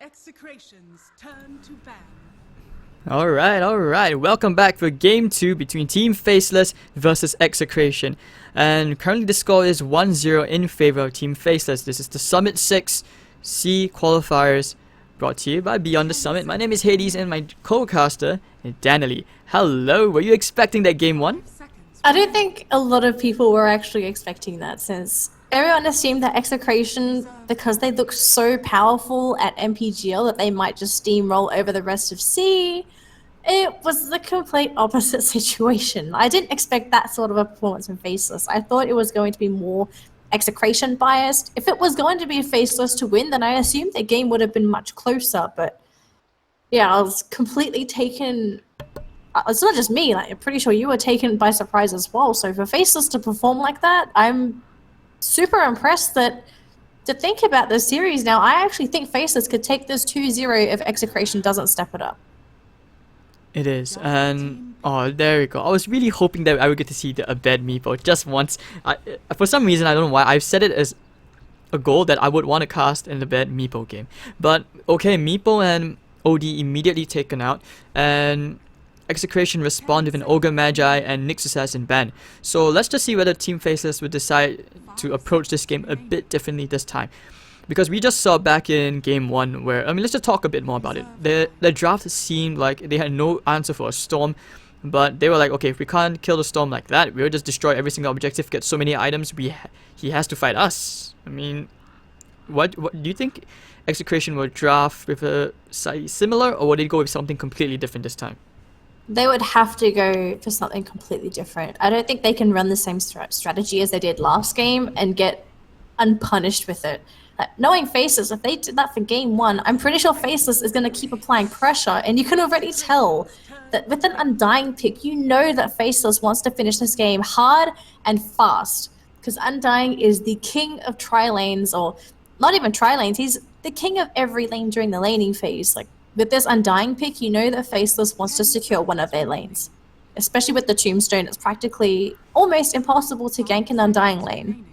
Execration's turn to ban. Alright, welcome back for game 2 between Team Faceless versus Execration. And currently the score is 1-0 in favor of Team Faceless. This is the Summit 6 C Qualifiers, brought to you by Beyond the Summit. My name is Hades and my co-caster is Danily. Hello, were you expecting that game 1? I don't think a lot of people were actually expecting that, since everyone assumed that Execration, because they look so powerful at MPGL, that they might just steamroll over the rest of C. It was the complete opposite situation. I didn't expect that sort of a performance from Faceless. I thought it was going to be more Execration biased. If it was going to be Faceless to win, then I assumed the game would have been much closer, but yeah, I was completely taken. It's not just me, like, I'm pretty sure you were taken by surprise as well. So for Faceless to perform like that, I'm super impressed. That to think about this series now, I actually think Faceless could take this 2-0 if Execration doesn't step it up. It is, and oh, there we go. I was really hoping that I would get to see a bad Meepo just once. For some reason, I don't know why, I've set it as a goal that I would want to cast in the bad Meepo game. But okay, Meepo and OD immediately taken out, and Execration respond with an Ogre Magi and Nyx Assassin ban. So let's just see whether Team Faceless would decide to approach this game a bit differently this time. Because we just saw back in game 1 where, let's just talk a bit more about it. The draft seemed like they had no answer for a Storm, but they were like, okay, if we can't kill the Storm like that, we'll just destroy every single objective, get so many items, he has to fight us. I mean, what do you think Execration will draft with a similar, or would they go with something completely different this time? They would have to go for something completely different. I don't think they can run the same strategy as they did last game and get unpunished with it. Knowing Faceless, if they did that for game 1, I'm pretty sure Faceless is going to keep applying pressure, and you can already tell that with an Undying pick, you know that Faceless wants to finish this game hard and fast, because Undying is the king of tri-lanes, or not even tri-lanes, he's the king of every lane during the laning phase. Like, with this Undying pick, you know that Faceless wants to secure one of their lanes. Especially with the Tombstone, it's practically almost impossible to gank an Undying lane.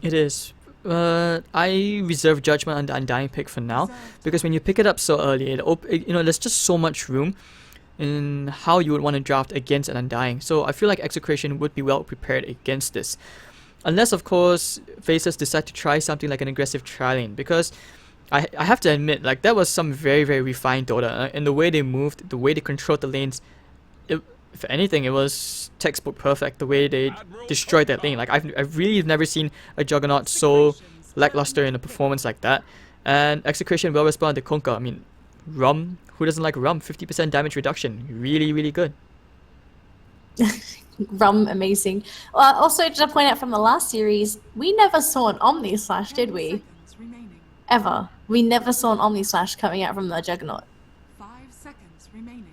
It is. I reserve judgment on the Undying pick for now, because when you pick it up so early, there's just so much room in how you would want to draft against an Undying. So I feel like Execration would be well prepared against this. Unless, of course, Faceless decide to try something like an aggressive tri-lane, because I have to admit, like, that was some very, very refined Dota, and the way they moved, the way they controlled the lanes, if anything, it was textbook perfect, the way they destroyed that lane. Like, I've really never seen a Juggernaut so lackluster in a performance like that. And Execration well responded to Kunkka. I mean, Rum, who doesn't like Rum? 50% damage reduction, really, really good. Rum, amazing. Also, just to point out from the last series, we never saw an Omni Slash, did we? Ever. We never saw an Omni Slash coming out from the Juggernaut. 5 seconds remaining.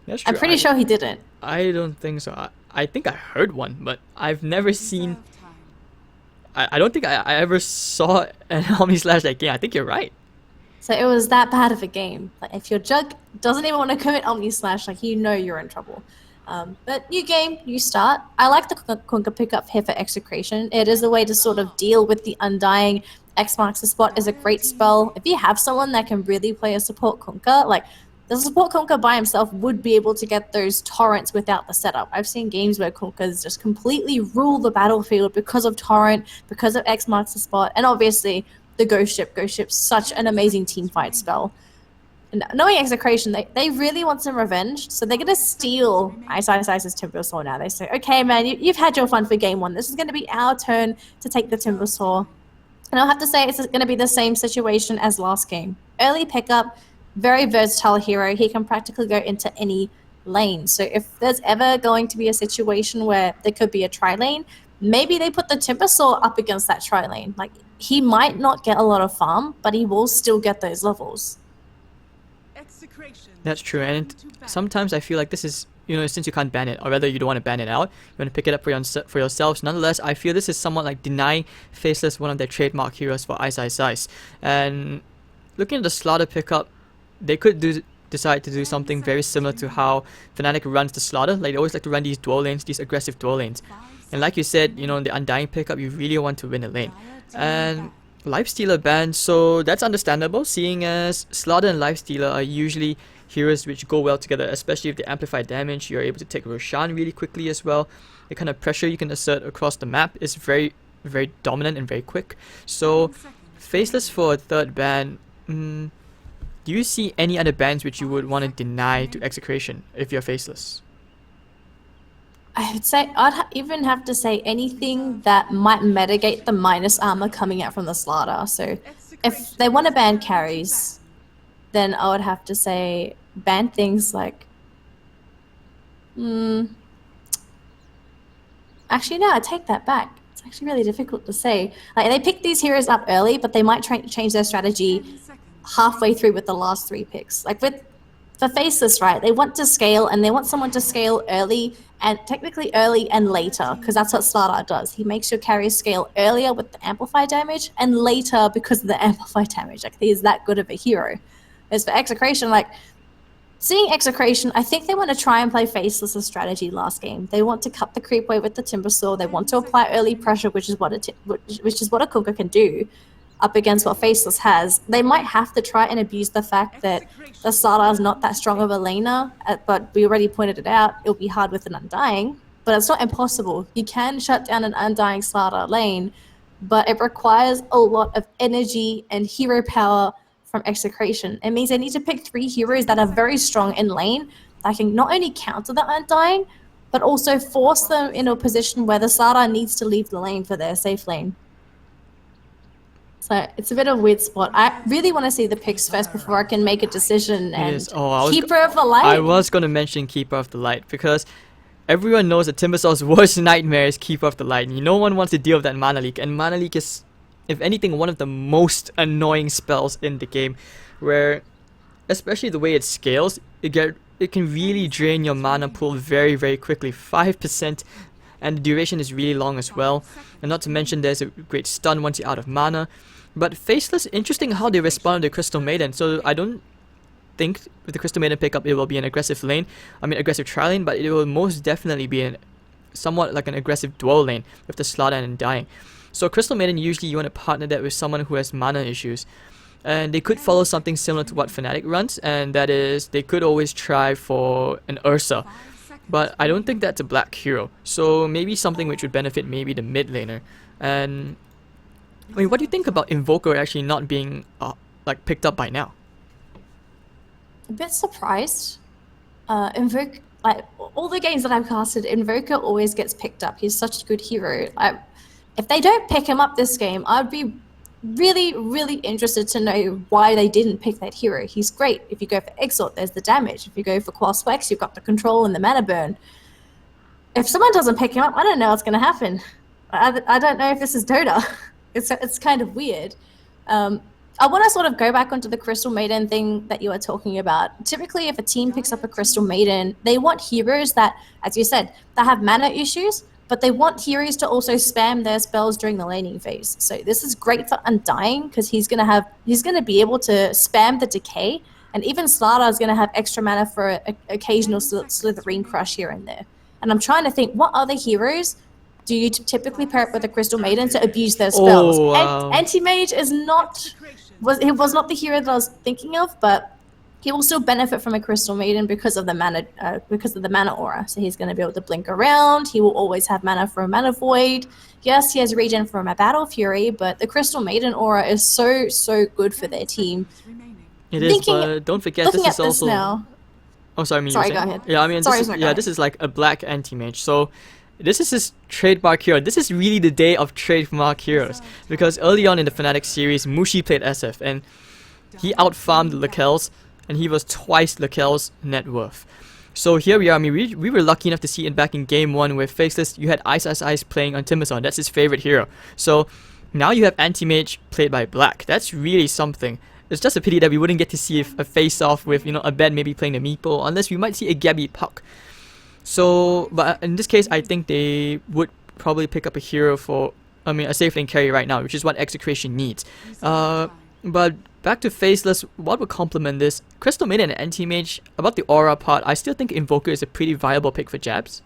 That's true. I'm pretty sure he didn't. I don't think so. I think I heard one, but I've never seen... I don't think I ever saw an Omni Slash that game. I think you're right. So it was that bad of a game. Like, if your Jug doesn't even want to commit Omni Slash, like, you know you're in trouble. But new game, new start. I like the Kunkka pickup here for Execration. It is a way to sort of deal with the Undying. X marks the spot is a great spell. If you have someone that can really play a support Kunkka, like, the support Kunkka by himself would be able to get those torrents without the setup. I've seen games where Kunkkas just completely rule the battlefield because of torrent, because of X marks the spot, and obviously the Ghost Ship. Ghost Ship's such an amazing teamfight spell. And knowing Execration, they really want some revenge, so they're going to steal Ice's Timber Saw now. They say, okay, man, you've had your fun for game 1. This is going to be our turn to take the Timber Saw. And I'll have to say it's going to be the same situation as last game. Early pickup, very versatile hero. He can practically go into any lane. So if there's ever going to be a situation where there could be a tri-lane, maybe they put the Timber Saw up against that tri-lane. Like, he might not get a lot of farm, but he will still get those levels. That's true, and sometimes I feel like this is, since you can't ban it, or rather you don't want to ban it out, you want to pick it up for yourselves. Nonetheless, I feel this is somewhat like denying Faceless one of their trademark heroes for Ice. And looking at the Slaughter pickup, they could decide to do something very similar to how Fnatic runs the Slaughter. Like, they always like to run these dual lanes, these aggressive dual lanes. And like you said, the Undying pickup, you really want to win a lane. And Lifestealer ban, so that's understandable, seeing as Slaughter and Lifestealer are usually heroes which go well together, especially if they amplify damage. You're able to take Roshan really quickly as well. The kind of pressure you can assert across the map is very, very dominant and very quick. So, 10 seconds Faceless for a third ban. Do you see any other bans which you would want to deny to Execration if you're Faceless? I would say even have to say anything that might mitigate the minus armor coming out from the Slaughter. So if they want to ban carries, then I would have to say ban things like. Actually, no, I take that back. It's actually really difficult to say. Like they pick these heroes up early, but they might change their strategy 10 seconds halfway through with the last 3 picks. Like for Faceless, right? They want to scale, and they want someone to scale early, and technically early and later, because that's what Slaughter does. He makes your carriers scale earlier with the amplify damage, and later because of the amplify damage. Like he's that good of a hero. As for Execration, like seeing Execration, I think they want to try and play Faceless' strategy last game. They want to cut the creep wave with the Timbersaw. They want to apply early pressure, which is what a Kunkka can do up against what Faceless has. They might have to try and abuse the fact that the Slaughter is not that strong of a laner, but we already pointed it out, it'll be hard with an Undying, but it's not impossible. You can shut down an Undying Slaughter lane, but it requires a lot of energy and hero power from Execration. It means they need to pick 3 heroes that are very strong in lane that can not only counter the Undying, but also force them in a position where the Slaughter needs to leave the lane for their safe lane. So it's a bit of a weird spot. I really want to see the picks first before I can make a decision. And Keeper of the Light. I was going to mention Keeper of the Light because everyone knows that Timbersaw's worst nightmare is Keeper of the Light. No one wants to deal with that mana leak, and mana leak is, if anything, one of the most annoying spells in the game, where, especially the way it scales, it can really drain your mana pool very, very quickly. 5%, and the duration is really long as well. And not to mention there's a great stun once you're out of mana. But Faceless, interesting how they responded to Crystal Maiden. So I don't think with the Crystal Maiden pickup it will be an aggressive lane. I mean aggressive tri lane, but it will most definitely be somewhat like an aggressive dual lane with the Slaughter and Undying. So Crystal Maiden, usually you want to partner that with someone who has mana issues. And they could follow something similar to what Fnatic runs, and that is they could always try for an Ursa. But I don't think that's a black hero. So maybe something which would benefit maybe the mid laner. And I mean, what do you think about Invoker actually not being like picked up by now? A bit surprised. Invoke, like all the games that I've casted, Invoker always gets picked up. He's such a good hero. If they don't pick him up this game, I'd be really, really interested to know why they didn't pick that hero. He's great. If you go for Exalt, there's the damage. If you go for Qualifiers, you've got the control and the mana burn. If someone doesn't pick him up, I don't know what's going to happen. I don't know if this is Dota. It's kind of weird. I want to sort of go back onto the Crystal Maiden thing that you were talking about. Typically, if a team picks up a Crystal Maiden, they want heroes that, as you said, that have mana issues, but they want heroes to also spam their spells during the laning phase. So this is great for Undying because he's gonna be able to spam the decay, and even Slaughter is gonna have extra mana for an occasional Slitherine Crush here and there. And I'm trying to think, what other heroes do you typically pair up with a Crystal Maiden to abuse their spells? Oh, wow. Anti-Mage was not the hero that I was thinking of, but he will still benefit from a Crystal Maiden because of the mana aura. So he's going to be able to blink around. He will always have mana for a Mana Void. Yes, he has regen from a Battle Fury, but the Crystal Maiden aura is so good for their team. It is, but don't forget this is also. Now. Oh, sorry, Sorry, go ahead. Yeah, I mean, this is like a black anti-mage. So this is his trademark hero. This is really the day of trademark heroes, because early on in the Fnatic series, Mushi played SF and he outfarmed Lakel's, and he was twice Lakel's net worth. So here we are. I mean, we were lucky enough to see it back in game 1 with Faceless. You had Ice playing on Timbersaw. That's his favorite hero. So now you have anti-mage played by black. That's really something. It's just a pity that we wouldn't get to see a face-off with, a bed maybe playing the Meepo, unless we might see a Gabby Puck. So, but in this case, I think they would probably pick up a hero for, a safe lane carry right now, which is what Execration needs. But back to Faceless, what would complement this? Crystal Maiden and Anti-Mage, about the aura part, I still think Invoker is a pretty viable pick for Jabs.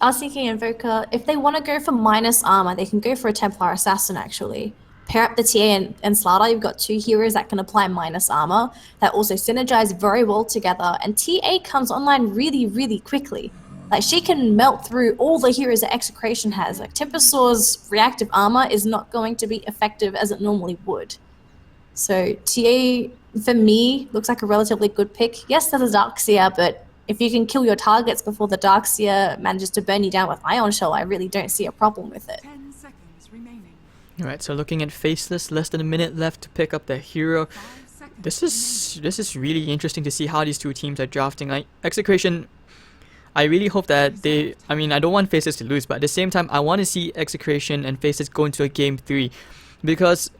I was thinking Invoker, if they want to go for minus armor, they can go for a Templar Assassin actually. pair up the TA and Slaughter, you've got 2 heroes that can apply minus armor that also synergize very well together, and TA comes online really, really quickly. Like, she can melt through all the heroes that Execration has. Like, Timbersaur's reactive armor is not going to be effective as it normally would. So TA, for me, looks like a relatively good pick. Yes, there's a Darkseer, but if you can kill your targets before the Darkseer manages to burn you down with Ion Shell, I really don't see a problem with it. 10 seconds remaining. Alright, so looking at Faceless, less than a minute left to pick up the hero. 5 seconds This is really interesting to see how these two teams are drafting. Like, Execration, I really hope that they... I mean, I don't want Faceless to lose, but at the same time, I want to see Execration and Faceless go into a Game 3. Because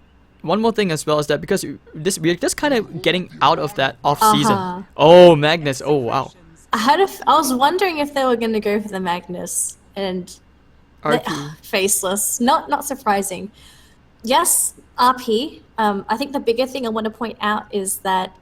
one more thing as well is that because we're just kind of getting out of that off-season. Oh, Magnus. Oh, wow. I was wondering if they were going to go for the Magnus and RP. Faceless. Not surprising. Yes, RP. I think the bigger thing I want to point out is that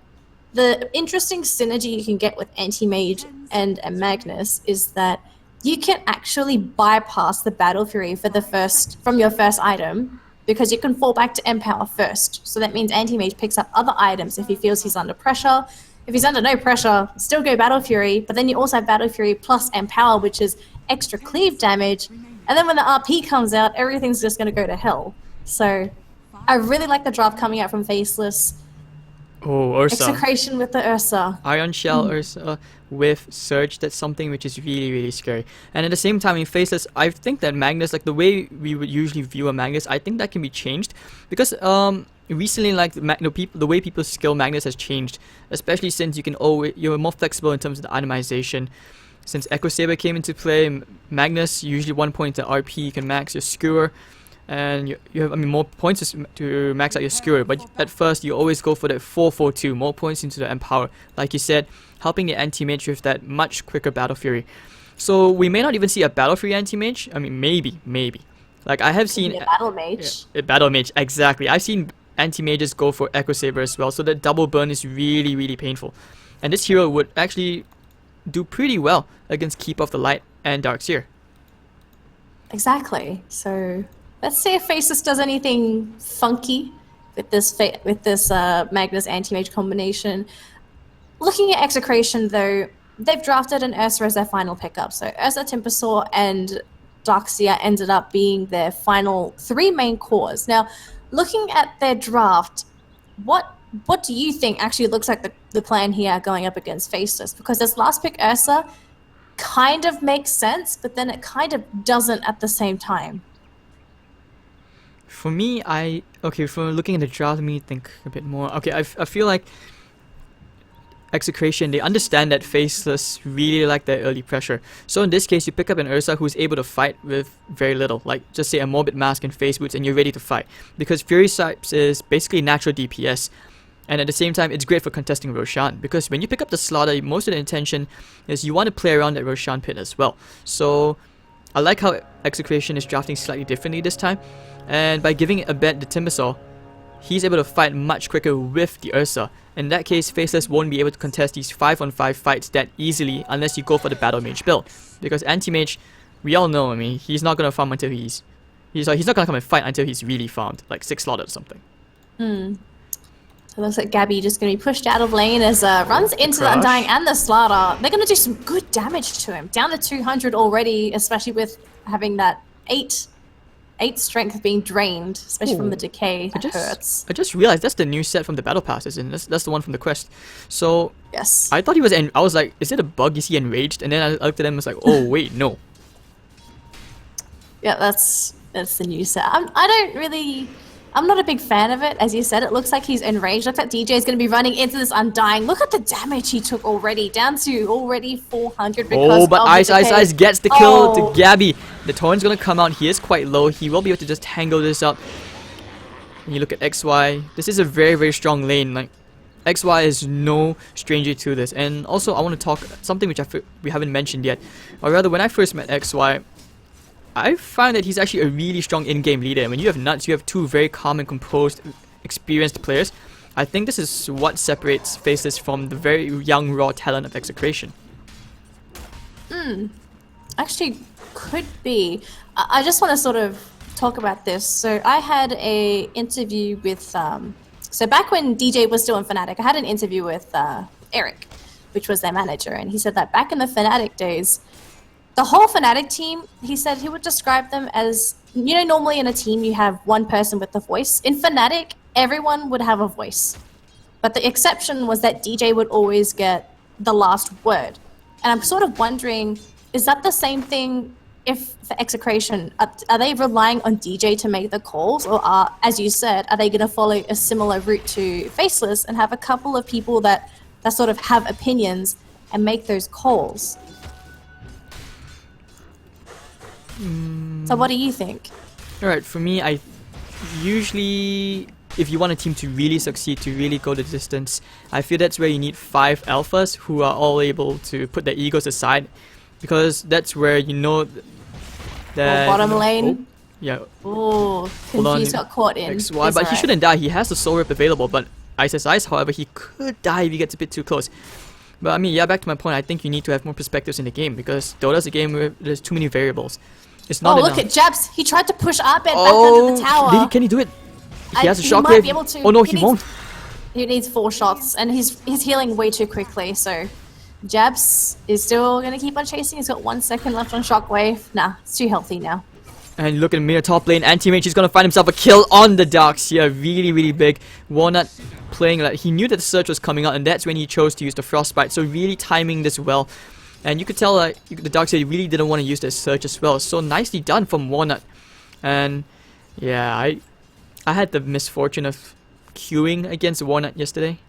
the interesting synergy you can get with Anti-Mage and Magnus is that you can actually bypass the Battle Fury from your first item, because you can fall back to Empower first. So that means Anti-Mage picks up other items if he feels he's under pressure. If he's under no pressure, still go Battle Fury, but then you also have Battle Fury plus Empower, which is extra cleave damage. And then when the RP comes out, everything's just going to go to hell. So I really like the draft coming out from Faceless. Oh, Ursa. Execration with the Ursa. Ion Shell Ursa with Surge, that's something which is really, really scary. And at the same time, in Faceless, I think that Magnus, like the way we would usually view a Magnus, I think that can be changed. Because recently, like the way people skill Magnus has changed. Especially since you're more flexible in terms of the itemization. Since Echo Saber came into play, Magnus, usually 1 point to RP, you can max your Skewer. And you have more points to max out your Skewer, but at first you always go for that 4-4-2, more points into the Empower, like you said, helping the Anti-Mage with that much quicker Battle Fury. So we may not even see a Battle Fury Anti-Mage. I mean, maybe. Like, I have seen a Battle Mage. A Battle Mage, exactly. I've seen Anti-Mages go for Echo Saber as well, so that double burn is really, really painful. And this hero would actually do pretty well against Keep of the Light and Darkseer. Exactly. So let's see if Faceless does anything funky with this Magnus Anti-Mage combination. Looking at Execration, though, they've drafted an Ursa as their final pickup. So Ursa, Timbersaur, and Darkseer ended up being their final 3 main cores. Now, looking at their draft, what do you think actually looks like the plan here going up against Faceless? Because this last pick, Ursa, kind of makes sense, but then it kind of doesn't at the same time. For me, for looking at the draft, let me think a bit more. Okay, I feel like Execration, they understand that Faceless really like their early pressure. So in this case, you pick up an Ursa who's able to fight with very little. Like, just say a Morbid Mask and Face Boots and you're ready to fight. Because Fury Stripes is basically natural DPS. And at the same time, it's great for contesting Roshan. Because when you pick up the Slaughter, most of the intention is you want to play around that Roshan pit as well. So I like how Execration is drafting slightly differently this time. And by giving a bet to Timbersaur, he's able to fight much quicker with the Ursa. In that case, Faceless won't be able to contest these 5-on-5 fights that easily unless you go for the Battle Mage build. Because Anti-Mage, we all know, I mean, he's not going to farm until he's not going to come and fight until he's really farmed, like 6 slaughtered or something. So it looks like Gabby just going to be pushed out of lane as runs into the Undying and the Slaughter. They're going to do some good damage to him. Down to 200 already, especially with having that 8 strength being drained, especially from the decay. That hurts. I just realized that's the new set from the battle passes, and that's the one from the quest. So yes, I thought he was. I was like, is it a bug? Is he enraged? And then I looked at him and was like, oh wait, no. Yeah, that's the new set. I'm not a big fan of it. As you said, it looks like he's enraged. Look, that DJ is going to be running into this Undying. Look at the damage he took already, down to already 400 because but Ice gets the kill to Gabby. The torrent's going to come out. He is quite low. He will be able to just tangle this up. And you look at XY. This is a very, very strong lane. Like, XY is no stranger to this. And also, I want to talk something which we haven't mentioned yet. Or rather, when I first met XY, I found that he's actually a really strong in-game leader. And when you have Nuts, you have 2 very calm and composed, experienced players. I think this is what separates Faceless from the very young, raw talent of Execration. Actually, could be. I just want to sort of talk about this. So I had a interview with so back when DJ was still in Fnatic, I had an interview with Eric, which was their manager, and he said that back in the Fnatic days, the whole Fnatic team, he said he would describe them as, you know, normally in a team you have one person with the voice. In Fnatic, everyone would have a voice. But the exception was that DJ would always get the last word. And I'm sort of wondering, is that the same thing if for Execration? Are they relying on DJ to make the calls? Or are, as you said, are they going to follow a similar route to Faceless and have a couple of people that sort of have opinions and make those calls? So what do you think? Alright, for me, I usually, if you want a team to really succeed, to really go the distance, I feel that's where you need 5 alphas who are all able to put their egos aside, because that's where you know that... bottom lane? Yeah. Oh, Confused got caught in. XY, but he shouldn't die. He has the soul rip available, but Ice, however, he could die if he gets a bit too close. But I mean, yeah, back to my point, I think you need to have more perspectives in the game, because Dota's a game where there's too many variables. It's not enough. Look at Jabs. He tried to push Arbed back under the tower. Can he do it? He has a He shockwave. might be able to. Oh no, he won't. He needs 4 shots, and he's healing way too quickly, so Jabs is still going to keep on chasing. He's got 1 second left on shockwave. Nah, it's too healthy now. And look at Mir top lane. Anti-Mage, he's going to find himself a kill on the Darks here. Really, really big. Walnut playing like he knew that the Surge was coming out, and that's when he chose to use the Frostbite. So really timing this well. And you could tell like the Darkseid really didn't want to use the Surge as well. So nicely done from Walnut. And yeah, I had the misfortune of queuing against Walnut yesterday.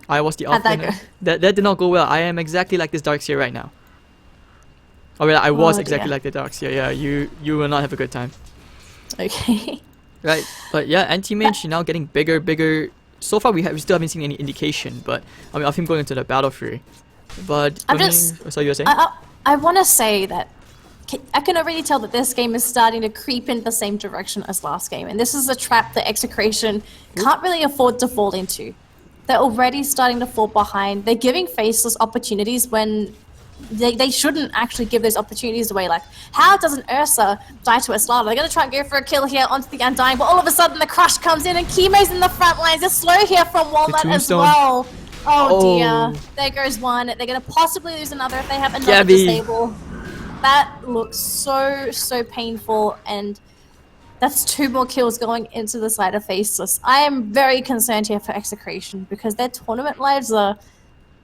I was the offlaner. That did not go well. I am exactly like this Darkseid right now. Oh well, I was exactly like the Darkseid. Yeah, you will not have a good time. Okay. Right, but yeah, Anti-Mage now getting bigger. So far we still haven't seen any indication, but I mean of him going into the Battle Fury. But I'm just. So you were saying? I want to say that I can already tell that this game is starting to creep in the same direction as last game, and this is a trap that Execration can't really afford to fall into. They're already starting to fall behind. They're giving Faceless opportunities when they shouldn't actually give those opportunities away. Like, how doesn't Ursa die to a Slaughter? They're going to try and go for a kill here onto the Undying, but all of a sudden the Crush comes in and Chemo's in the front lines. They're slow here from Walnut as well. Oh dear. There goes one. They're going to possibly lose another if they have another disable. That looks so painful, and that's 2 more kills going into the side of Faceless. I am very concerned here for Execration because their tournament lives are...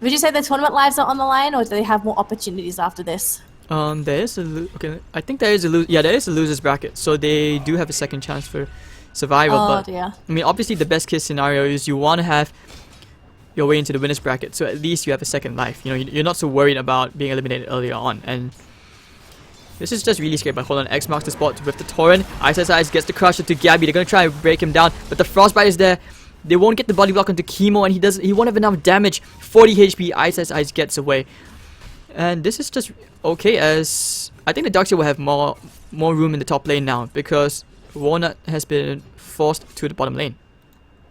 Would you say their tournament lives are on the line, or do they have more opportunities after this? There is a I think there is a there is a losers bracket, so they do have a second chance for survival. But dear. I mean, obviously the best case scenario is you want to have your way into the winners bracket, so at least you have a second life. You know, you're not so worried about being eliminated earlier on. And this is just really scary. But hold on, X marks the spot with the Torrent. Ice gets the Crusher to Gabby. They're gonna try and break him down, but the Frostbite is there. They won't get the body block onto Chemo, and he won't have enough damage. 40 HP. Ice gets away, and this is just okay. As I think the Darkseid will have more room in the top lane now because Walnut has been forced to the bottom lane.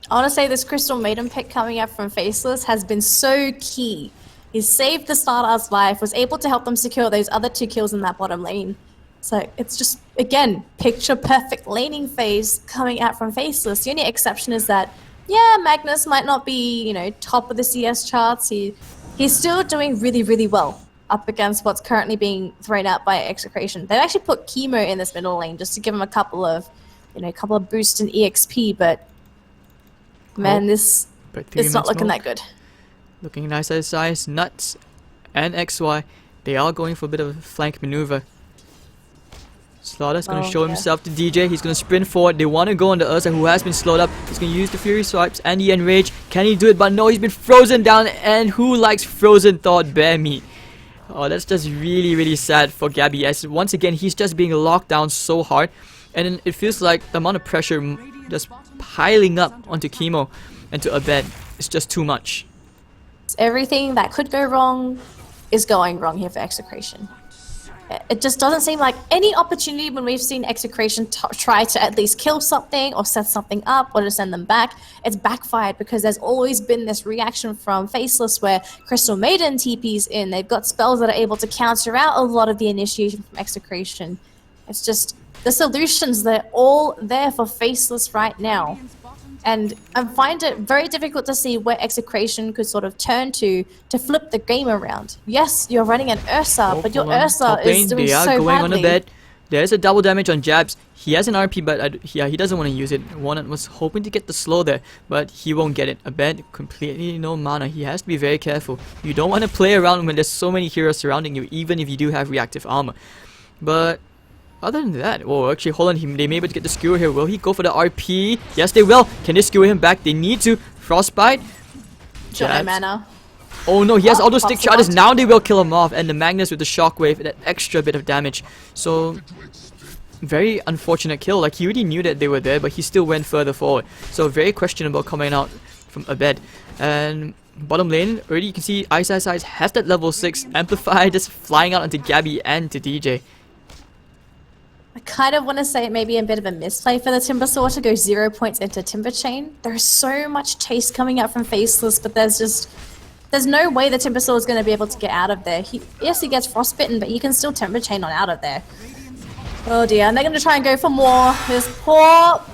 I want to say this Crystal Maiden pick coming up from Faceless has been so key. He saved the Stardust's life, was able to help them secure those other 2 kills in that bottom lane. So it's just, again, picture perfect laning phase coming out from Faceless. The only exception is that, yeah, Magnus might not be, you know, top of the CS charts. He's still doing really well up against what's currently being thrown out by Execration. They actually put Chemo in this middle lane just to give him a couple of boosts in EXP, but man, it's not looking that good. Looking nice as Ice, Nuts, and XY. They are going for a bit of a flank maneuver. Slaughter's going to show himself to DJ. He's going to sprint forward. They want to go on the Ursa, who has been slowed up. He's going to use the Fury Swipes and the Enrage. Can he do it? But no, he's been frozen down. And who likes frozen thawed bear meat? Oh, that's just really sad for Gabby, as once again, he's just being locked down so hard. And it feels like the amount of pressure just piling up onto Chemo and to Abed is just too much. Everything that could go wrong is going wrong here for Execration. It just doesn't seem like any opportunity when we've seen Execration try to at least kill something or set something up or to send them back, it's backfired because there's always been this reaction from Faceless where Crystal Maiden TP's in. They've got spells that are able to counter out a lot of the initiation from Execration. It's just The solutions, they're all there for Faceless right now. And I find it very difficult to see where Execration could sort of turn to flip the game around. Yes, you're running an Ursa, Oh, but your hold on. Ursa Top lane, is doing they are so going on a badly. bed. There's a double damage on Jabs. He has an RP, but yeah, he doesn't want to use it. Walnut was hoping to get the slow there, but he won't get it. A bed, completely no mana. He has to be very careful. You don't want to play around when there's so many heroes surrounding you, even if you do have reactive armor. But other than that, oh, actually, hold on. They may be able to get the skewer here. Will he go for the RP? Yes, they will. Can they skewer him back? They need to. Frostbite. Got no Jabs. mana. Oh no, he has all those stick pops him charges. out. Now they will kill him off. And the Magnus with the shockwave, that extra bit of damage. So, very unfortunate kill. Like, he already knew that they were there, but he still went further forward. So, very questionable coming out from a bed. And bottom lane, already you can see Ice Ice Ice has that level 6 Amplify just flying out onto Gabby and to DJ. I kind of want to say it may be a bit of a misplay for the Timbersaw to go 0 points into Timber Chain. There's so much chase coming out from Faceless, but there's no way the Timbersaw is going to be able to get out of there. Yes, he gets frostbitten, but he can still Timber Chain on out of there. Oh dear, and they're going to try and go for more. This poor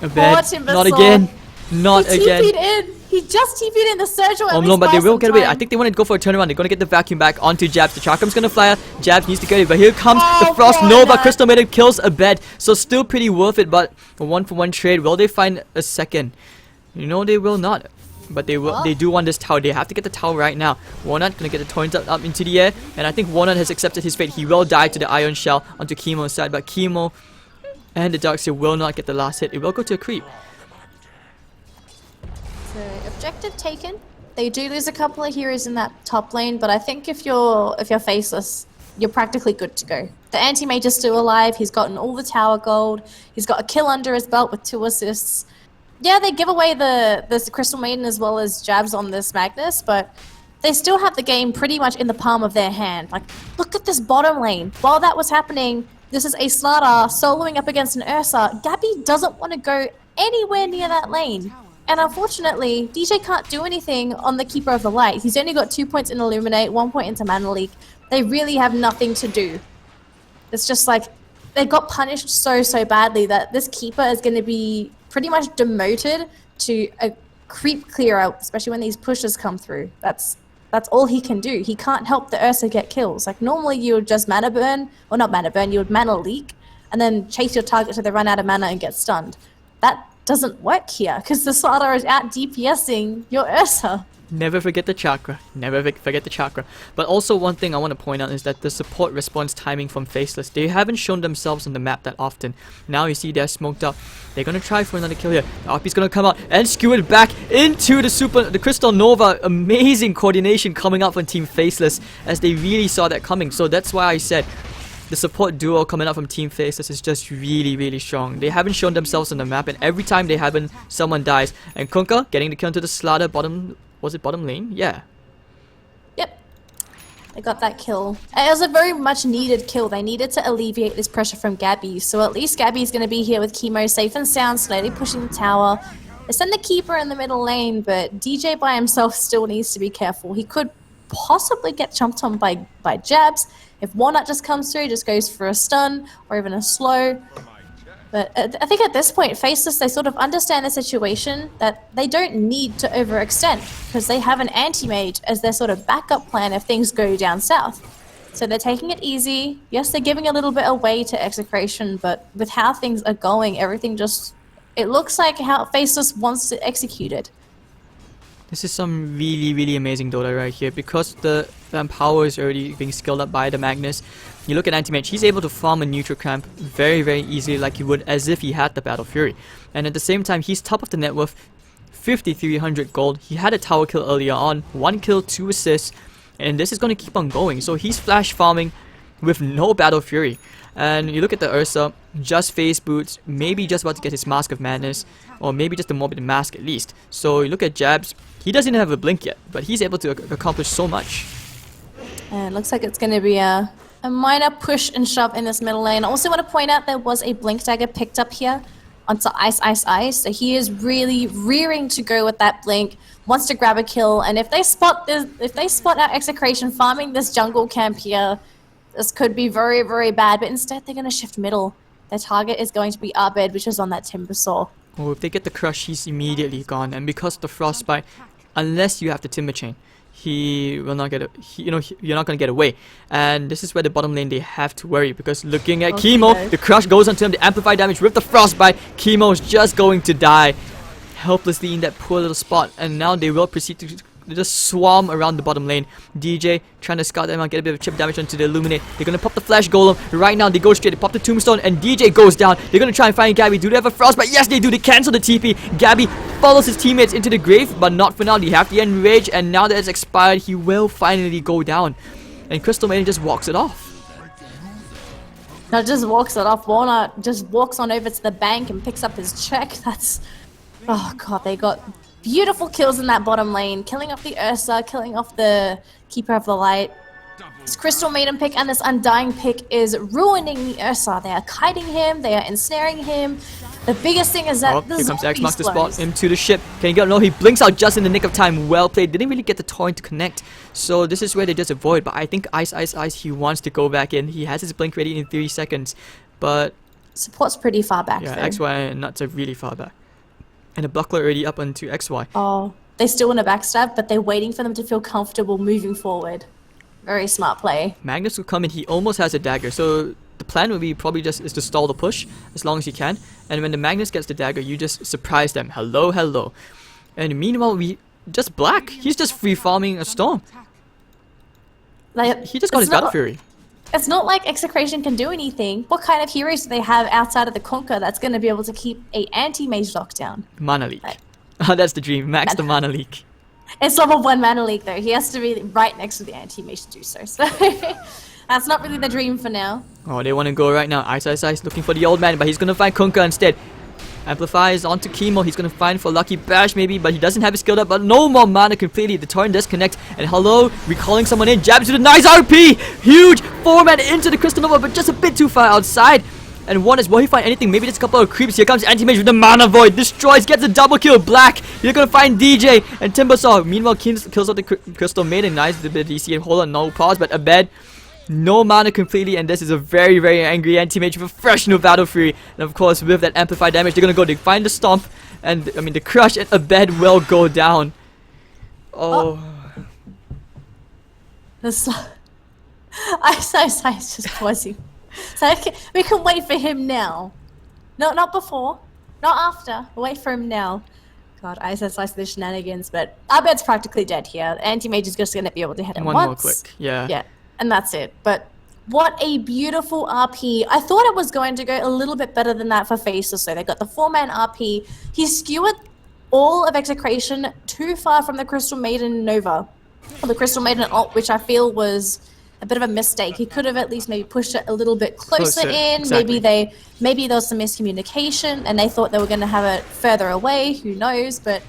Timbersaw. Not again. Not he again. TP'd in. He just TP'd in. The Surge will at Oh least no, but buy they will some get away. time. I think they want to go for a turnaround. They're going to get the vacuum back onto Jabs. The Chakram's going to fly out. Jabs needs to get it, but here comes the Frost poor Nova. Nut. Crystal Maiden kills a bed. So still pretty worth it, but a 1-for-1 trade. Will they find a second? You know they will not. But they will. What? They do want this tower. They have to get the tower right now. Walnut gonna get the torrent up into the air, and I think Walnut has accepted his fate. He will die to the Iron Shell onto Chemo's side, but Chemo and the Darkseer will not get the last hit. It will go to a creep. So objective taken. They do lose a couple of heroes in that top lane, but I think if you're Faceless, you're practically good to go. The anti-mage is still alive. He's gotten all the tower gold. He's got a kill under his belt with 2 assists. Yeah, they give away the Crystal Maiden as well as Jabs on this Magnus, but they still have the game pretty much in the palm of their hand. Like, look at this bottom lane. While that was happening, this is a Slardar soloing up against an Ursa. Gabby doesn't want to go anywhere near that lane. And unfortunately, DJ can't do anything on the Keeper of the Light. He's only got 2 points in Illuminate, 1 point into Mana Leak. They really have nothing to do. It's just like, they got punished so badly that this Keeper is going to be pretty much demoted to a creep clearer, especially when these pushes come through. That's all he can do. He can't help the Ursa get kills. Like, normally you would just mana burn, or not mana burn, you would mana leak, and then chase your target till they run out of mana and get stunned. That doesn't work here, because the Slardar is out DPSing your Ursa. Never forget the chakra. Never forget the chakra. But also one thing I want to point out is that the support response timing from Faceless, they haven't shown themselves on the map that often. Now you see they're smoked up. They're going to try for another kill here. The RP's going to come out and skew it back into the Crystal Nova. Amazing coordination coming out from Team Faceless as they really saw that coming. So that's why I said the support duo coming out from Team Faceless is just really strong. They haven't shown themselves on the map, and every time they haven't, someone dies. And Kunkka getting the kill into the Slaughter bottom. Was it bottom lane? Yeah. Yep. They got that kill. It was a very much needed kill. They needed to alleviate this pressure from Gabby. So at least Gabby's going to be here with Chemo safe and sound, slowly pushing the tower. They send the Keeper in the middle lane, but DJ by himself still needs to be careful. He could possibly get jumped on by Jabs. If Walnut just comes through, just goes for a stun or even a slow. But I think at this point, Faceless, they sort of understand the situation that they don't need to overextend because they have an anti-mage as their sort of backup plan if things go down south. So they're taking it easy. Yes, they're giving a little bit away to Execration, but with how things are going, everything just... It looks like how Faceless wants it executed. This is some really amazing Dota right here because the power is already being scaled up by the Magnus. You look at Anti-Mage, he's able to farm a neutral camp very easily like he would as if he had the Battle Fury. And at the same time, he's top of the net worth, 5,300 gold. He had a tower kill earlier on, 1 kill, 2 assists, and this is going to keep on going. So he's flash farming with no Battle Fury. And you look at the Ursa, just phase boots, maybe just about to get his Mask of Madness, or maybe just the Morbid Mask at least. So you look at Jabs, he doesn't have a blink yet, but he's able to accomplish so much. And it looks like it's going to be a minor push and shove in this middle lane. I also want to point out there was a blink dagger picked up here onto Ice. So he is really rearing to go with that blink, wants to grab a kill, and if they spot our Execration farming this jungle camp here, this could be very bad, but instead they're going to shift middle. Their target is going to be Abed, which is on that Timber Saw. Oh, if they get the crush, he's immediately gone. And because of the frostbite, unless you have the timber chain, he will not get you're not gonna get away. And this is where the bottom lane they have to worry, because looking at Chemo, no. the crush goes onto him, the amplify damage with the frostbite. Chemo is just going to die helplessly in that poor little spot, and now they will proceed to just swarm around the bottom lane. DJ trying to scout them out, get a bit of chip damage onto the Illuminate. They're gonna pop the Flash Golem. Right now they go straight, they pop the Tombstone, and DJ goes down. They're gonna try and find Gabby. Do they have a Frostbite? Yes, they do. They cancel the TP. Gabby follows his teammates into the grave, but not for now. They have the Enrage, and now that it's expired, he will finally go down. And Crystal Maiden just walks it off. No, just walks it off. Warner just walks on over to the bank and picks up his check. That's... Oh god, they got beautiful kills in that bottom lane. Killing off the Ursa, killing off the Keeper of the Light. This Crystal Maiden pick and this Undying pick is ruining the Ursa. They are kiting him, they are ensnaring him. The biggest thing is that Oh, the here comes X zombie marks the spot slows. into the ship. Can he get? No, he blinks out just in the nick of time. Well played. Didn't really get the torrent to connect. So this is where they just avoid. But I think Ice, he wants to go back in. He has his blink ready in 3 seconds. But Support's pretty far back yeah, though. XY and Nuts are really far back. And the buckler already up onto XY. Oh, they still want to backstab, but they're waiting for them to feel comfortable moving forward. Very smart play. Magnus will come in. He almost has a dagger. So the plan would be probably just is to stall the push as long as you can. And when the Magnus gets the dagger, you just surprise them. Hello, hello. And meanwhile, we just Black. He's just free farming a storm. Like, He just got his Battle Fury. It's not like Execration can do anything. What kind of heroes do they have outside of the Conquer that's going to be able to keep a anti-mage lockdown? Mana leak. Right. That's the dream. Max the mana leak. It's level 1 mana leak though. He has to be right next to the anti-mage to do so. So that's not really the dream for now. Oh, they want to go right now. Ice looking for the old man, but he's going to find Kunkka instead. Amplifies onto Chemo. He's going to find for Lucky Bash maybe, but he doesn't have it skilled up. But no more mana completely. The torrent does connect. And hello, recalling someone in. Jabs with a nice RP. Huge 4-man into the Crystal Nova, but just a bit too far outside. And one is, will he find anything? Maybe just a couple of creeps. Here comes Anti-Mage with the Mana Void. Destroys, gets a double kill. Black. You're going to find DJ and Timbersaw. Meanwhile, kills off the Crystal Maiden. Nice bit of DC. Hold on, no pause, but Abed. No mana completely, and this is a very, very angry anti-mage with a fresh new Battle Fury. And of course, with that amplified damage, they're gonna go. They find the Stomp, and I mean the Crush, and Abed will go down. Oh. This Ice just pausing. So we can wait for him now. No, not before. Not after. Wait for him now. God, Ice the shenanigans, but Abed's practically dead here. Anti-mage is just gonna be able to hit him One once. more click. Yeah. Yeah. And that's it. But what a beautiful RP. I thought it was going to go a little bit better than that for Faceless. So they got the 4-man RP. He skewered all of Execration too far from the Crystal Maiden Nova. Or the Crystal Maiden ult, which I feel was a bit of a mistake. He could have at least maybe pushed it a little bit closer in. Exactly. Maybe there was some miscommunication and they thought they were going to have it further away. Who knows? But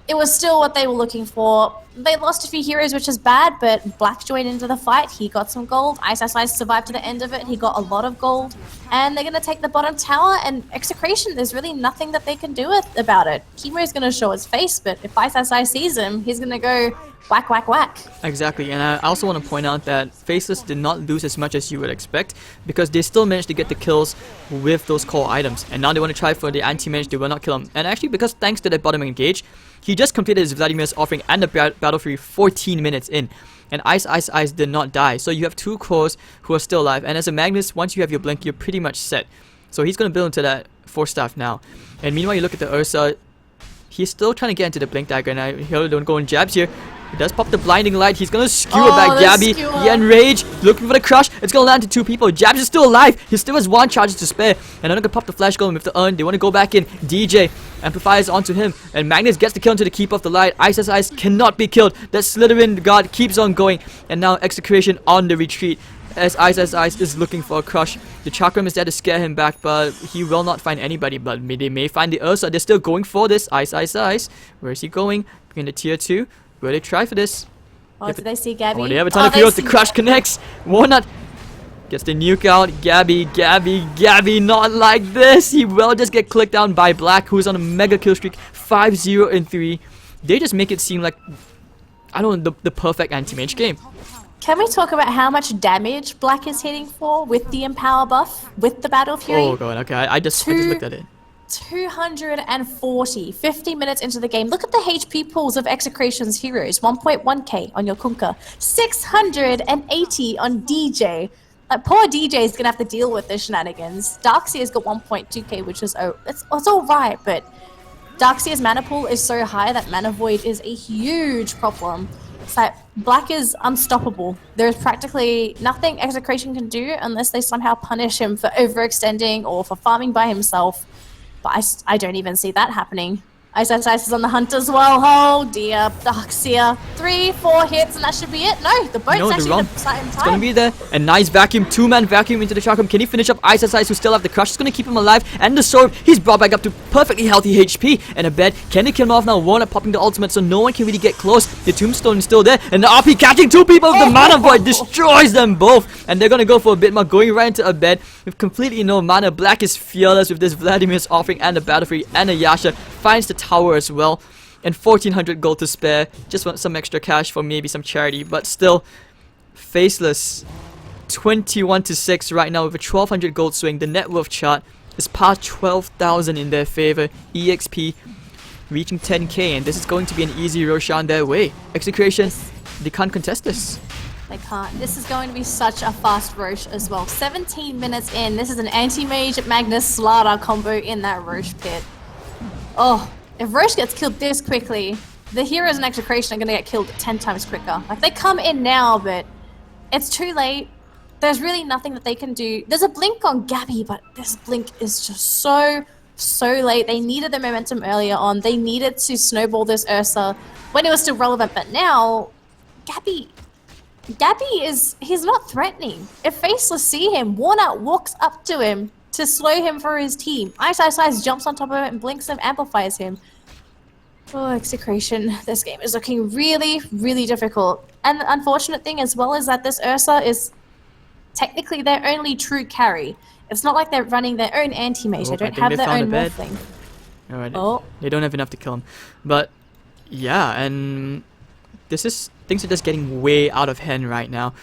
it was still what they were looking for. They lost a few heroes, which is bad, but Black joined into the fight. He got some gold. Ice survived to the end of it. He got a lot of gold. And they're going to take the bottom tower, and Execration, there's really nothing that they can do about it. Chemo's going to show his face, but if Ice sees him, he's going to go whack, whack, whack. Exactly, and I also want to point out that Faceless did not lose as much as you would expect, because they still managed to get the kills with those core items. And now they want to try for the anti-mage. They will not kill him. And actually, because thanks to that bottom engage, he just completed his Vladimir's offering and the Battle Fury 14 minutes in. And Ice did not die. So you have 2 cores who are still alive. And as a Magnus, once you have your blink, you're pretty much set. So he's going to build into that 4-staff now. And meanwhile, you look at the Ursa. He's still trying to get into the blink dagger. And I don't go in jabs here. He does pop the blinding light. He's gonna skewer back Gabby. The Enrage, looking for the Crush. It's gonna land to 2 people. Jabs is still alive. He still has 1 charge to spare. And I'm gonna pop the Flash Golem with the Urn. They want to go back in. DJ amplifies onto him. And Magnus gets the kill into the Keep of the Light. Ice cannot be killed. That Slytherin guard keeps on going. And now Execration on the retreat. As Ice is looking for a Crush. The Chakram is there to scare him back, but he will not find anybody. But they may find the Ursa. They're still going for this. Ice. Where is he going? In the tier 2. Will they try for this? Oh, did they see Gabby? Oh, they have a ton of heroes. The Crush connects. Walnut gets the nuke out. Gabby, not like this. He will just get clicked down by Black, who's on a mega kill streak. 5-0 in 3. They just make it seem like, I don't know, the perfect anti-mage game. Can we talk about how much damage Black is hitting for with the Empower buff, with the Battle Fury? Oh god, okay, I just looked at it. 240, 50 minutes into the game. Look at the HP pools of Execration's heroes. 1.1k on your Kunkka, 680 on DJ. Like, poor DJ is gonna have to deal with the shenanigans. Darkseer's got 1.2k, which is it's all right, but Darkseer's mana pool is so high that Mana Void is a huge problem. It's like Black is unstoppable. There's practically nothing Execration can do unless they somehow punish him for overextending or for farming by himself. But I don't even see that happening. Ice is on the hunt as well. Oh dear, Darkseer. 3-4 hits and that should be it. No, the boat's actually the same It's gonna time. be there. A nice vacuum, 2-man vacuum into the chakram. Can he finish up Ice who still have the crush? It's gonna keep him alive. And the sword, he's brought back up to perfectly healthy HP. And a bed, can they kill him off now? Warner popping the ultimate, so no one can really get close. The tombstone is still there. And the RP catching 2 people with the mana void destroys them both. And they're gonna go for a bit more, going right into a bed with completely no mana. Black is fearless with this Vladimir's offering and the Battle Fury and a Yasha. Finds the tower as well, and 1400 gold to spare. Just want some extra cash for maybe some charity, but still, Faceless 21-6 right now with a 1200 gold swing. The net worth chart is past 12,000 in their favor. EXP reaching 10k, and this is going to be an easy Roshan their way. Execration, they can't contest this. They can't. This is going to be such a fast Roche as well. 17 minutes in. This is an anti-mage Magnus Slaughter combo in that Roche pit. Oh, if Roche gets killed this quickly, the heroes in Execration are going to get killed 10 times quicker. Like, they come in now, but it's too late. There's really nothing that they can do. There's a blink on Gabby, but this blink is just so late. They needed the momentum earlier on. They needed to snowball this Ursa when it was still relevant, but now, Gabby he's not threatening. If Faceless see him, Warner walks up to him to slow him for his team. Ice jumps on top of him and blinks him, amplifies him. Oh, Execration. This game is looking really, really difficult. And the unfortunate thing as well is that this Ursa is technically their only true carry. It's not like they're running their own anti-mage. They don't have their own morphling. Alright, Oh. they don't have enough to kill him. But, yeah, and things are just getting way out of hand right now.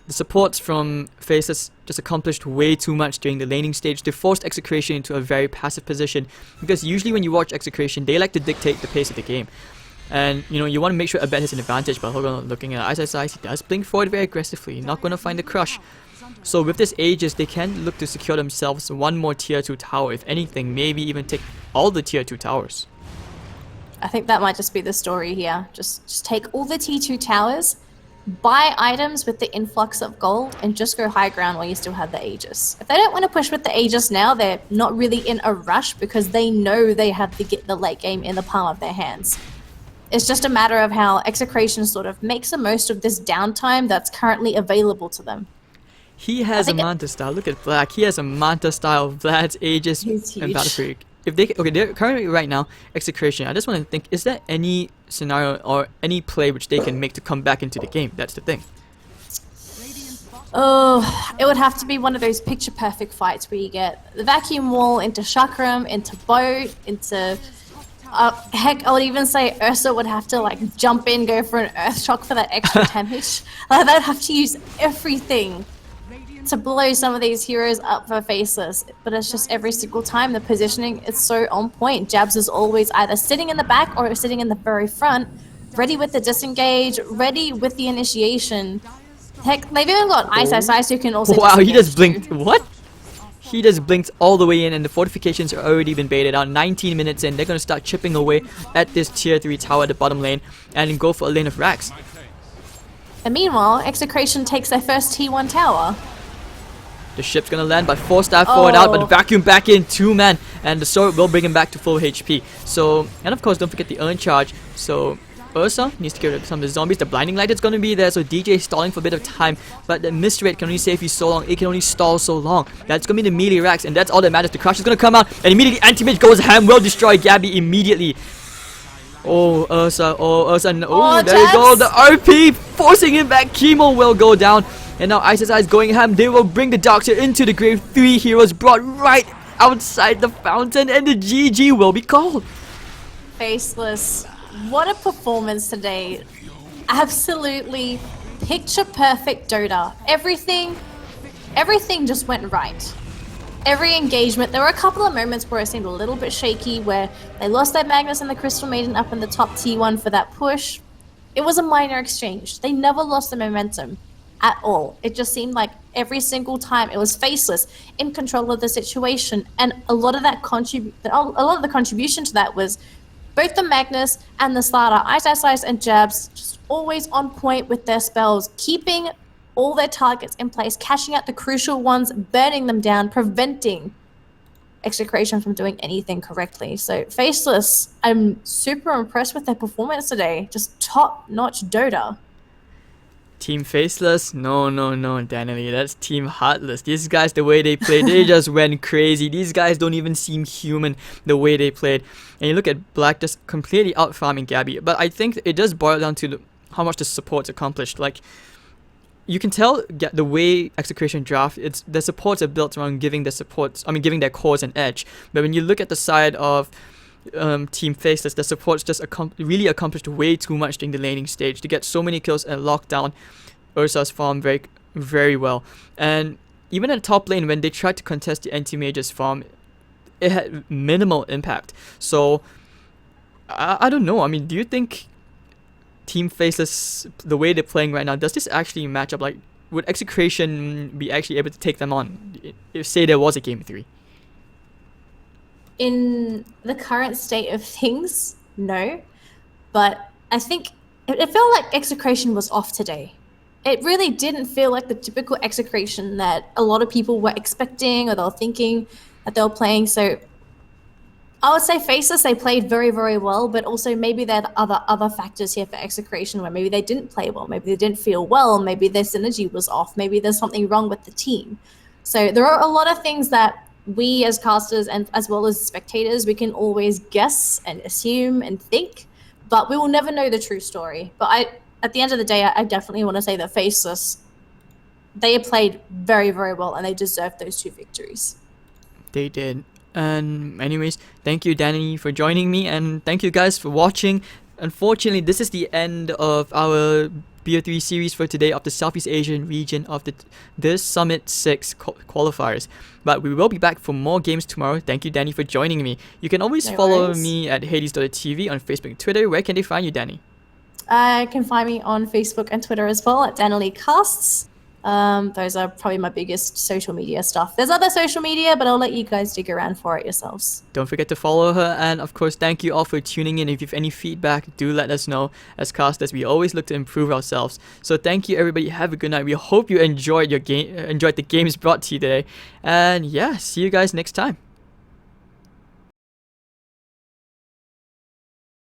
The supports from Faceless just accomplished way too much during the laning stage. They forced Execration into a very passive position, because usually when you watch Execration, they like to dictate the pace of the game. And, you know, you want to make sure Abed has an advantage, but hold on, looking at Ice, he does blink forward very aggressively, not going to find the crush. So with this Aegis, they can look to secure themselves one more tier 2 tower, if anything, maybe even take all the tier 2 towers. I think that might just be the story here. Just take all the T2 towers, buy items with the influx of gold, and just go high ground while you still have the Aegis. If they don't want to push with the Aegis now, they're not really in a rush because they know they have to get the late game in the palm of their hands. It's just a matter of how Execration sort of makes the most of this downtime that's currently available to them. He has a Manta style. Look at Black. He has a Manta style. Vlad's Aegis and Battle Fury. If they they're currently right now Execration. I just want to think: is there any scenario or any play which they can make to come back into the game? That's the thing. Oh, it would have to be one of those picture-perfect fights where you get the vacuum wall into chakram, into boat, into heck, I would even say Ursa would have to like jump in, go for an earth shock for that extra damage. Like, they'd have to use everything to blow some of these heroes up for Faceless, but it's just every single time the positioning is so on point. Jabs is always either sitting in the back or sitting in the very front, ready with the disengage, ready with the initiation. Heck, they've even got Ice who can also wow, he just disengage blinked. What? He just blinked all the way in, and the fortifications are already been baited out. 19 minutes in, they're going to start chipping away at this tier 3 tower at the bottom lane and go for a lane of racks. And meanwhile, Execration takes their first T1 tower. The ship's gonna land by 4-star forward out, but vacuum back in 2-man, and the sword will bring him back to full HP. So, and of course, don't forget the earn charge. So, Ursa needs to get rid of some of the zombies. The blinding light is gonna be there, so DJ is stalling for a bit of time, but the mist rate can only save you so long. It can only stall so long. That's gonna be the melee racks, and that's all that matters. The crush is gonna come out, and immediately anti-mage goes ham, will destroy Gabby immediately. Oh, Ursa, and there you go, the RP forcing him back. Chemo will go down. And now Ice is going ham. They will bring the Doctor into the grave. 3 heroes brought right outside the fountain, and the GG will be called. Faceless, what a performance today. Absolutely picture perfect Dota. Everything just went right. Every engagement, there were a couple of moments where it seemed a little bit shaky, where they lost their Magnus and the Crystal Maiden up in the top T1 for that push. It was a minor exchange. They never lost the momentum at all. It just seemed like every single time it was Faceless in control of the situation, and a lot of the contribution to that was both the Magnus and the Slider, Ice, and Jabs, just always on point with their spells, keeping all their targets in place, cashing out the crucial ones, burning them down, preventing Execration from doing anything correctly. So Faceless, I'm super impressed with their performance today. Just top-notch Dota. Team Faceless? No, Danny, that's Team Heartless. These guys, the way they played, they just went crazy. These guys don't even seem human the way they played. And you look at Black just completely out-farming Gabby. But I think it does boil down to how much the support's accomplished. Like, you can tell the way Execration draft, the supports are built around giving their cores an edge. But when you look at the side of Team Faceless, the supports just really accomplished way too much during the laning stage to get so many kills and lock down Ursa's farm very, very well. And even at the top lane, when they tried to contest the anti-mage's farm, it had minimal impact. So I don't know. I mean, do you think Team Faceless, the way they're playing right now, does this actually match up? Like, would Execration be actually able to take them on if, say, there was a game 3? In the current state of things, no. But I think it felt like Execration was off today. It really didn't feel like the typical Execration that a lot of people were expecting or they were thinking that they were playing. So I would say Faceless, they played very, very well, but also maybe there are other factors here for Execration where maybe they didn't play well, maybe they didn't feel well, maybe their synergy was off, maybe there's something wrong with the team. So there are a lot of things that we as casters and as well as spectators, we can always guess and assume and think, but we will never know the true story. But at the end of the day, I definitely want to say that Faceless, they played very, very well and they deserved those 2 victories. They did. And anyways, thank you, Danny, for joining me, and thank you guys for watching. Unfortunately, this is the end of our BO3 series for today of the Southeast Asian region of the Summit 6 qualifiers. But we will be back for more games tomorrow. Thank you, Danny, for joining me. You can always follow me at Hades.tv on Facebook and Twitter. Where can they find you, Danny? You can find me on Facebook and Twitter as well at Danily Casts. Those are probably my biggest social media stuff. There's other social media, but I'll let you guys dig around for it yourselves. Don't forget to follow her, and of course, thank you all for tuning in. If you have any feedback, do let us know. As casters, we always look to improve ourselves. So thank you, everybody. Have a good night. We hope you enjoyed the games brought to you today. And yeah, see you guys next time.